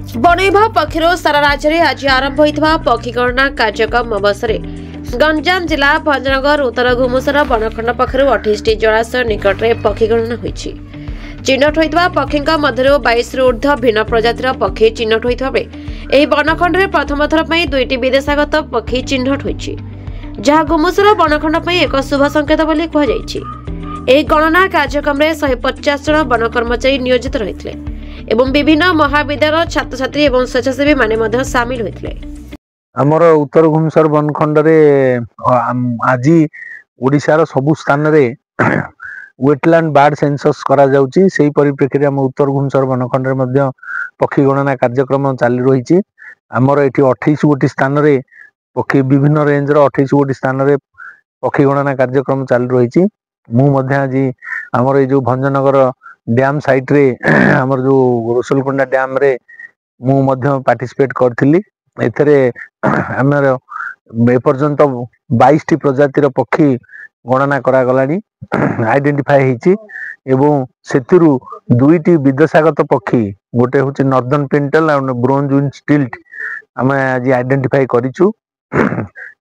One विभाग पक्षर सारा राज्य में आज आरंभ होता पक्षी गणना कार्यक्रम अवसर गंजाम जिला भंजनगर उत्तर घुमुसर बनखंड पक्षर 28 जलाशय निकट में पक्षी गणना होती। चिन्हट होता पक्षी मध्य 22 रु ऊर्ध्व भिन्न प्रजातिर पक्षी चिन्हट होता बेले बनखंड में प्रथम थर पर 2टी विदेशागत पक्षी चिन्हट होती, जहाँ गुमुसर बनखंड एक शुभ संकेत बोली कहुई। गणना कार्यक्रम में 150 जन वन कर्मचारी नियोजित रही एवं विभिन्न महाविद्यालय छात्र छात्री एवं स्वेच्छासेवी माने सामिल होते। आमर उत्तर घुमसर बनखंड आज ओडिशार सबु स्थान रे वेटलैंड बार्ड सेंसस करा जाउची। सेही परिप्रेक्षी आम उत्तर घुमसर बनखंड रे पक्षी गणना कार्यक्रम चालू रही। आमर एठी 28 गोटी स्थान रे पक्षी विभिन्न रेंज रो 28 गोटी स्थान रे पक्षी गणना कार्यक्रम चालू रही। मु मध्य आज आमर जो भंजनगर डैम साइट रे आमर जो रसुलकुंडा डैम रे मु मध्य पार्टिसिपेट करथिली। एथरे आमर एपर्यंत 22टी प्रजातिर पक्षी गणना करा गलानी आइडेंटिफाई हेची एवं सेतिरु 2टी विदेशागत पक्षी गोटे होची नॉर्दर्न पेंटल और ब्रोंज विंग स्टिल्ट आमे आज आइडेंटिफाई करिचु।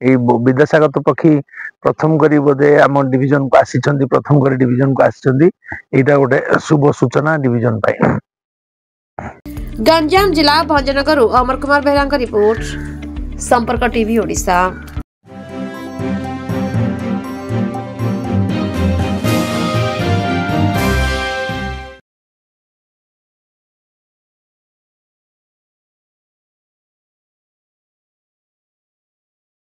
ए विदेशागत पक्षी प्रथम करी बोधे आम डिवीजन को आसी प्रथम करी डिवीजन को आसी एटा गोटे शुभ सूचना डिवीजन पाई। गंजाम जिला भंजनगर अमर कुमार बेहरा रिपोर्ट संपर्क टीवी ओडिशा।